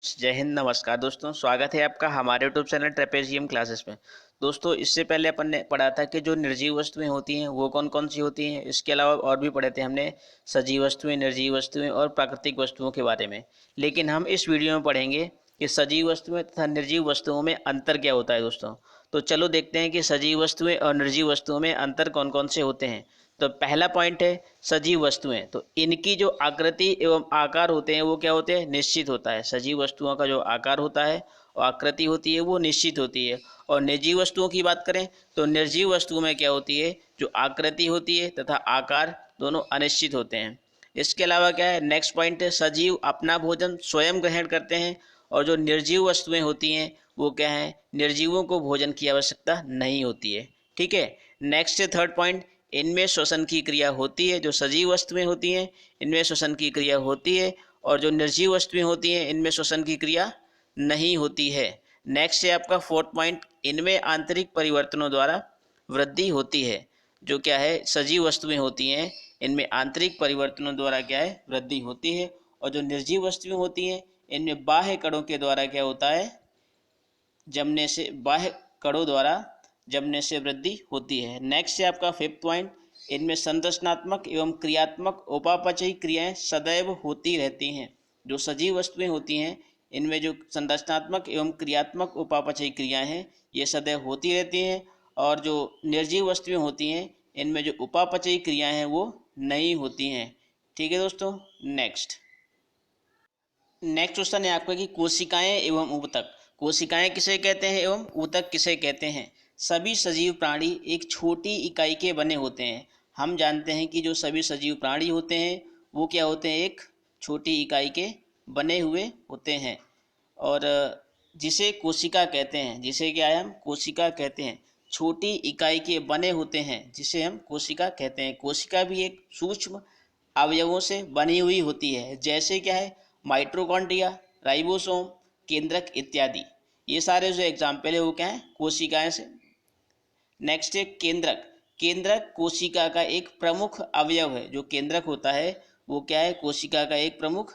जय हिंद। नमस्कार दोस्तों, स्वागत है आपका हमारे यूट्यूब चैनल ट्रेपेजियम क्लासेस में। दोस्तों, इससे पहले अपन ने पढ़ा था कि जो निर्जीव वस्तुएं होती हैं वो कौन कौन सी होती हैं। इसके अलावा और भी पढ़े थे हमने सजीव वस्तुएं, निर्जीव वस्तुएं और प्राकृतिक वस्तुओं के बारे में। लेकिन हम इस वीडियो में पढ़ेंगे कि सजीव वस्तुएं तथा निर्जीव वस्तुओं में अंतर क्या होता है दोस्तों। तो चलो देखते हैं कि सजीव वस्तुएं और निर्जीव वस्तुओं में अंतर कौन कौन से होते हैं। तो पहला पॉइंट है सजीव वस्तुएं। तो इनकी जो आकृति एवं आकार होते हैं वो क्या होते हैं, निश्चित होता है। सजीव वस्तुओं का जो आकार होता है और आकृति होती है वो निश्चित होती है। और निर्जीव वस्तुओं की बात करें तो निर्जीव वस्तुओं में क्या होती है, जो आकृति होती है तथा आकार दोनों अनिश्चित होते हैं। इसके अलावा क्या है, नेक्स्ट पॉइंट है सजीव अपना भोजन स्वयं ग्रहण करते हैं और जो निर्जीव वस्तुएं होती हैं वो क्या है, निर्जीवों को भोजन की आवश्यकता नहीं होती है। ठीक है। नेक्स्ट है थर्ड पॉइंट, इनमें श्वसन की क्रिया होती है। जो सजीव वस्तुएं होती हैं इनमें श्वसन की क्रिया होती है और जो निर्जीव वस्तुएं होती हैं इनमें श्वसन की क्रिया नहीं होती है। नेक्स्ट है आपका फोर्थ पॉइंट, इनमें आंतरिक परिवर्तनों द्वारा वृद्धि होती है। जो क्या है, सजीव वस्तुएं होती हैं इनमें आंतरिक परिवर्तनों द्वारा क्या है, वृद्धि होती है। और जो निर्जीव वस्तुएं होती हैं इनमें बाह्य कणों के द्वारा क्या होता है, जमने से, बाह्य कणों द्वारा जमने से वृद्धि होती है। नेक्स्ट है आपका फिफ्थ पॉइंट, इनमें संरचनात्मक एवं क्रियात्मक उपापचयी क्रियाएं सदैव होती रहती हैं। जो सजीव वस्तुएं होती हैं इनमें जो संरचनात्मक एवं क्रियात्मक उपापचयी क्रियाएं हैं ये सदैव होती रहती हैं। और जो निर्जीव वस्तुएं होती हैं इनमें जो उपापचयी क्रियाएं हैं वो नहीं होती हैं। ठीक है दोस्तों। नेक्स्ट क्वेश्चन है आपका कि कोशिकाएं एवं ऊतक। कोशिकाएं किसे कहते हैं एवं ऊतक किसे कहते हैं। सभी सजीव प्राणी एक छोटी इकाई के बने होते हैं। हम जानते हैं कि जो सभी सजीव प्राणी होते हैं वो क्या होते हैं, एक छोटी इकाई के बने हुए होते हैं। और जिसे कोशिका कहते हैं, जिसे क्या है, हम कोशिका कहते हैं। छोटी इकाई के बने होते हैं जिसे हम कोशिका कहते हैं। कोशिका भी एक सूक्ष्म अवयवों से बनी हुई होती है, जैसे क्या है, माइटोकॉन्ड्रिया, राइबोसोम, केंद्रक इत्यादि। ये सारे जो एग्जाम्पल है वो क्या है, कोशिकाएं से। नेक्स्ट है केंद्रक। केंद्रक कोशिका का एक प्रमुख अवयव है। जो केंद्रक होता है वो क्या है, कोशिका का एक प्रमुख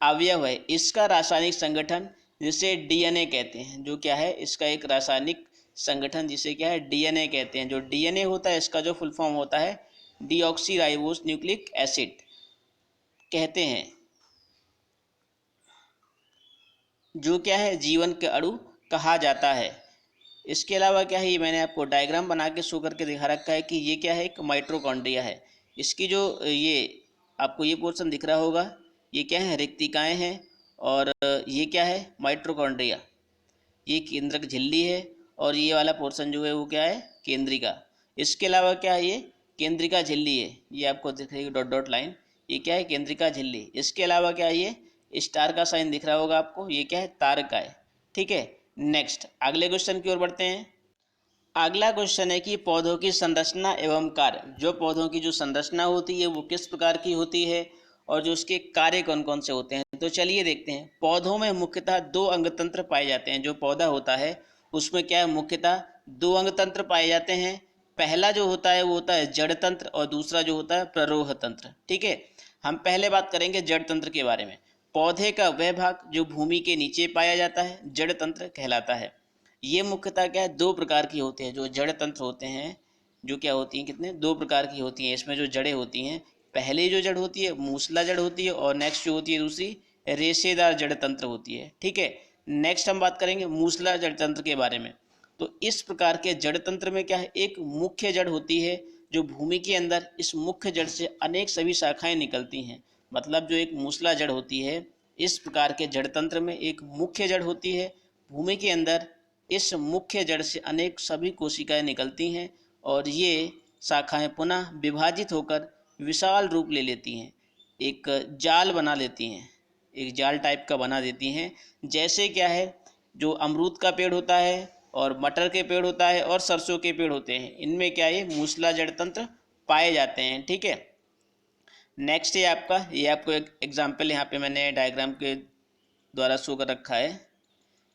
अवयव है। इसका रासायनिक संगठन जिसे डीएनए कहते हैं, जो क्या है, इसका एक रासायनिक संगठन जिसे क्या है, डीएनए कहते हैं। जो डीएनए होता है इसका जो फुल फॉर्म होता है डीऑक्सी राइबोस न्यूक्लिक एसिड कहते हैं। जो क्या है, जीवन के अणु कहा जाता है। इसके अलावा क्या है, ये मैंने आपको डायग्राम बना के शो करके दिखा रखा है कि ये क्या है, एक माइटोकॉन्ड्रिया है। इसकी जो ये आपको ये पोर्शन दिख रहा होगा ये क्या है, रिक्तिकाएं हैं। और ये क्या है, माइटोकॉन्ड्रिया, ये केंद्रक झिल्ली है। और ये वाला पोर्शन जो है वो क्या है, केंद्रिका। इसके अलावा क्या है, ये केंद्रिका झिल्ली है, ये आपको दिख रही है डॉट डॉट लाइन, ये क्या है, केंद्रिका झिल्ली। इसके अलावा क्या है, ये स्टार का साइन दिख रहा होगा आपको, ये क्या है, तारका है। ठीक है। नेक्स्ट अगले क्वेश्चन की ओर बढ़ते हैं। अगला क्वेश्चन है कि पौधों की संरचना एवं कार्य। जो पौधों की जो संरचना होती है वो किस प्रकार की होती है और जो उसके कार्य कौन कौन से होते हैं। तो चलिए देखते हैं। पौधों में मुख्यतः दो अंग तंत्र पाए जाते हैं। जो पौधा होता है उसमें क्या है, मुख्यतः दो अंग तंत्र पाए जाते हैं। पहला जो होता है वो होता है जड़ तंत्र और दूसरा जो होता है प्ररोह तंत्र। ठीक है। हम पहले बात करेंगे जड़ तंत्र के बारे में। पौधे का वह भाग जो भूमि के नीचे पाया जाता है जड़ तंत्र कहलाता है। ये मुख्यतः क्या है, दो प्रकार की होते हैं। जो जड़ तंत्र होते हैं, जो क्या होती हैं, कितने, दो प्रकार की होती हैं। इसमें जो जड़ें होती हैं, पहली जो जड़ होती है मूसला जड़ होती है और नेक्स्ट जो होती है दूसरी रेशेदार जड़ तंत्र होती है। ठीक है। नेक्स्ट हम बात करेंगे मूसला जड़ तंत्र के बारे में। तो इस प्रकार के जड़ तंत्र में क्या है, एक मुख्य जड़ होती है जो भूमि के अंदर, इस मुख्य जड़ से अनेक सभी शाखाएं निकलती हैं। मतलब जो एक मूसला जड़ होती है, इस प्रकार के जड़ तंत्र में एक मुख्य जड़ होती है। भूमि के अंदर इस मुख्य जड़ से अनेक सभी कोशिकाएं निकलती हैं और ये शाखाएं पुनः विभाजित होकर विशाल रूप ले लेती हैं, एक जाल बना लेती हैं, एक जाल टाइप का बना देती हैं। जैसे क्या है, जो अमरूद का पेड़ होता है और मटर के पेड़ होता है और सरसों के पेड़ होते हैं, इनमें क्या है, मूसला जड़ तंत्र पाए जाते हैं। ठीक है। नेक्स्ट है आपका, ये आपको एक एग्जाम्पल यहाँ पे मैंने डायग्राम के द्वारा शो कर रखा है,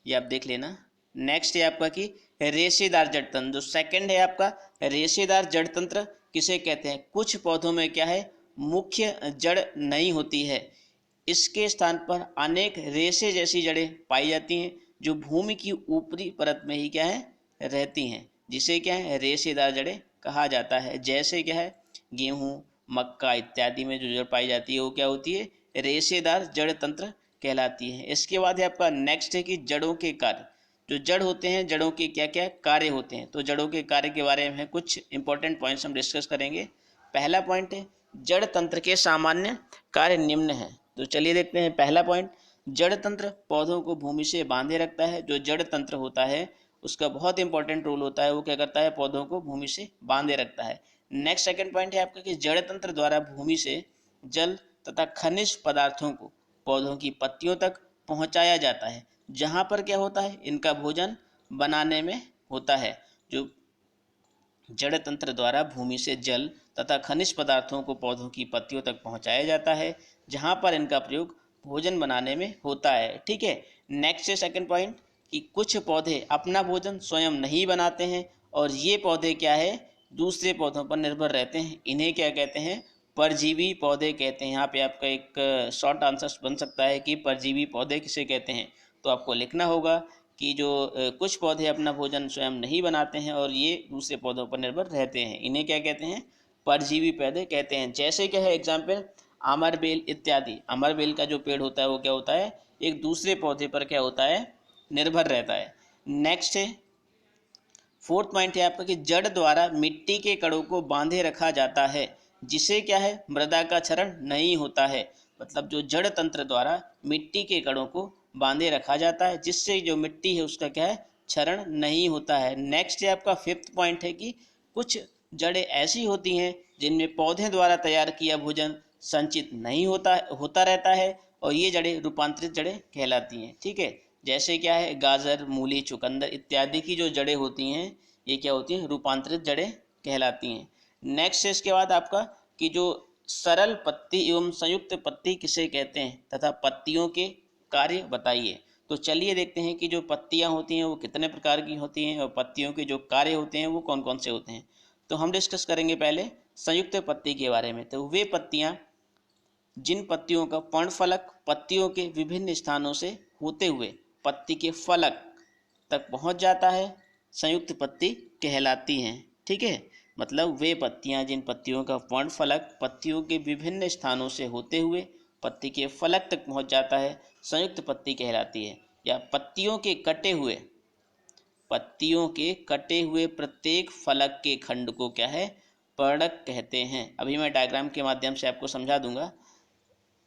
ये आप देख लेना। नेक्स्ट है आपका कि रेशेदार जड़ तंत्र। जो सेकंड है आपका रेशेदार जड़ तंत्र किसे कहते हैं। कुछ पौधों में क्या है, मुख्य जड़ नहीं होती है। इसके स्थान पर अनेक रेशे जैसी जड़ें पाई जाती हैं जो भूमि की ऊपरी परत में ही क्या है रहती हैं, जिसे क्या है रेशेदार जड़ें कहा जाता है। जैसे क्या है गेहूं, मक्का इत्यादि में जो जड़ पाई जाती है वो क्या होती है रेशेदार जड़ तंत्र कहलाती है। इसके बाद है आपका नेक्स्ट है कि जड़ों के कार्य। जो जड़ होते हैं जड़ों के क्या क्या कार्य होते हैं, तो जड़ों के कार्य के बारे में कुछ इंपॉर्टेंट पॉइंट्स हम डिस्कस करेंगे। पहला पॉइंट है जड़ तंत्र के सामान्य कार्य निम्न है। तो चलिए देखते हैं पहला पॉइंट, जड़ तंत्र पौधों को भूमि से बांधे रखता है। जो जड़ तंत्र होता है उसका बहुत इंपॉर्टेंट रोल होता है, वो क्या करता है पौधों को भूमि से बांधे रखता है। नेक्स्ट सेकंड पॉइंट है आपका कि जड़ तंत्र द्वारा भूमि से जल तथा खनिज पदार्थों को पौधों की पत्तियों तक पहुंचाया जाता है, जहां पर क्या होता है इनका भोजन बनाने में होता है। जो जड़ तंत्र द्वारा भूमि से जल तथा खनिज पदार्थों को पौधों की पत्तियों तक पहुंचाया जाता है, जहां पर इनका प्रयोग भोजन बनाने में होता है। ठीक है। नेक्स्ट है सेकंड पॉइंट कि कुछ पौधे अपना भोजन स्वयं नहीं बनाते हैं और ये पौधे क्या है दूसरे पौधों पर निर्भर रहते हैं। इन्हें क्या कहते हैं परजीवी पौधे कहते हैं। यहाँ पे आपका एक शॉर्ट आंसर बन सकता है कि परजीवी पौधे किसे कहते हैं। तो आपको लिखना होगा कि जो कुछ पौधे अपना भोजन स्वयं नहीं बनाते हैं और ये दूसरे पौधों पर निर्भर रहते हैं, इन्हें क्या कहते हैं परजीवी पौधे कहते हैं। जैसे क्या है एग्जाम्पल अमरबेल इत्यादि। अमरबेल का जो पेड़ होता है वो क्या होता है एक दूसरे पौधे पर क्या होता है निर्भर रहता है। नेक्स्ट है फोर्थ पॉइंट है आपका कि जड़ द्वारा मिट्टी के कणों को बांधे रखा जाता है, जिसे क्या है मृदा का क्षरण नहीं होता है। मतलब जो जड़ तंत्र द्वारा मिट्टी के कणों को बांधे रखा जाता है, जिससे जो मिट्टी है उसका क्या है क्षरण नहीं होता है। नेक्स्ट है आपका फिफ्थ पॉइंट है कि कुछ जड़ें ऐसी होती हैं जिनमें पौधे द्वारा तैयार किया भोजन संचित नहीं होता रहता है और ये जड़ें रूपांतरित जड़ें कहलाती हैं। ठीक है। जैसे क्या है गाजर, मूली, चुकंदर इत्यादि की जो जड़ें होती हैं ये क्या होती हैं रूपांतरित जड़ें कहलाती हैं। नेक्स्ट है इसके बाद आपका कि जो सरल पत्ती एवं संयुक्त पत्ती किसे कहते हैं तथा पत्तियों के कार्य बताइए। तो चलिए देखते हैं कि जो पत्तियां होती हैं वो कितने प्रकार की होती हैं और पत्तियों के जो कार्य होते हैं वो कौन कौन से होते हैं। तो हम डिस्कस करेंगे पहले संयुक्त पत्ती के बारे में। तो वे पत्तियां जिन पत्तियों का पर्णफलक पत्तियों के विभिन्न स्थानों से होते हुए पत्ती के फलक तक पहुंच जाता है संयुक्त पत्ती कहलाती हैं। ठीक है। मतलब वे पत्तियां जिन पत्तियों का पर्णफलक पत्तियों के विभिन्न स्थानों से होते हुए पत्ती के फलक तक पहुंच जाता है संयुक्त पत्ती कहलाती है। या पत्तियों के कटे हुए प्रत्येक फलक के खंड को क्या है पर्णक कहते हैं। अभी मैं डायग्राम के माध्यम से आपको समझा दूंगा।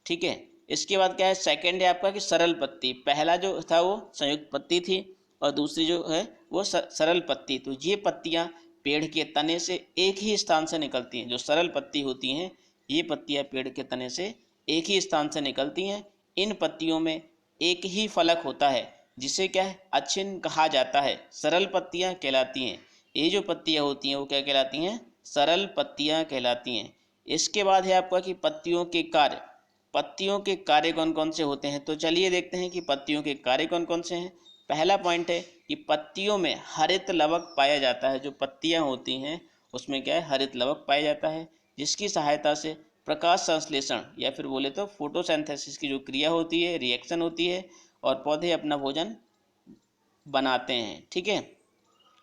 ठीक है। इसके बाद क्या है सेकंड है आपका कि सरल पत्ती। पहला जो था वो संयुक्त पत्ती थी और दूसरी जो है वो सरल पत्ती। तो ये पत्तियां पेड़ के तने से एक ही स्थान से निकलती हैं। जो सरल पत्ती होती हैं ये पत्तियां पेड़ के तने से एक ही स्थान से निकलती हैं। इन पत्तियों में एक ही फलक होता है जिसे क्या है अचिन्ह कहा जाता है, सरल पत्तियां कहलाती हैं। ये जो पत्तियां होती हैं वो क्या कहलाती हैं सरल पत्तियां कहलाती हैं। इसके बाद है आपका कि पत्तियों के कार्य। पत्तियों के कार्य कौन कौन से होते हैं। तो चलिए देखते हैं कि पत्तियों के कार्य कौन कौन से हैं। पहला पॉइंट है कि पत्तियों में हरित लवक पाया जाता है। जो पत्तियां होती हैं उसमें क्या है हरित लवक पाया जाता है, जिसकी सहायता से प्रकाश संश्लेषण या फिर बोले तो फोटोसिंथेसिस की जो क्रिया होती है रिएक्शन होती है और पौधे अपना भोजन बनाते हैं। ठीक है।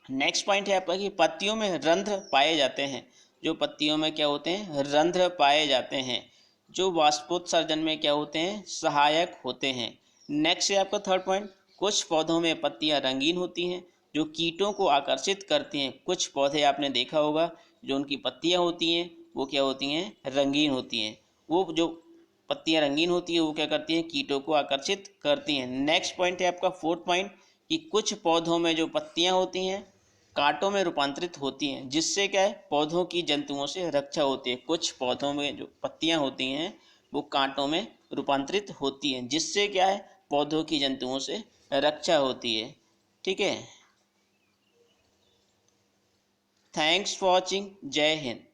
नेक्स्ट पॉइंट है आपका कि पत्तियों में रंध्र पाए जाते हैं। जो पत्तियों में क्या होते हैं रंध्र पाए जाते हैं, जो वाष्पोत्सर्जन में क्या होते हैं सहायक होते हैं। नेक्स्ट है आपका थर्ड पॉइंट, कुछ पौधों में पत्तियां रंगीन होती हैं जो कीटों को आकर्षित करती हैं। कुछ पौधे आपने देखा होगा जो उनकी पत्तियां होती हैं वो क्या होती हैं रंगीन होती हैं। वो जो पत्तियां रंगीन होती है वो क्या करती हैं कीटों को आकर्षित करती हैं। नेक्स्ट पॉइंट है आपका फोर्थ पॉइंट कि कुछ पौधों में जो पत्तियां होती हैं कांटों में रूपांतरित होती हैं, जिससे क्या है पौधों की जंतुओं से रक्षा होती है। कुछ पौधों में जो पत्तियां होती हैं वो कांटों में रूपांतरित होती हैं, जिससे क्या है पौधों की जंतुओं से रक्षा होती है। ठीक है। Thanks for watching. जय हिंद।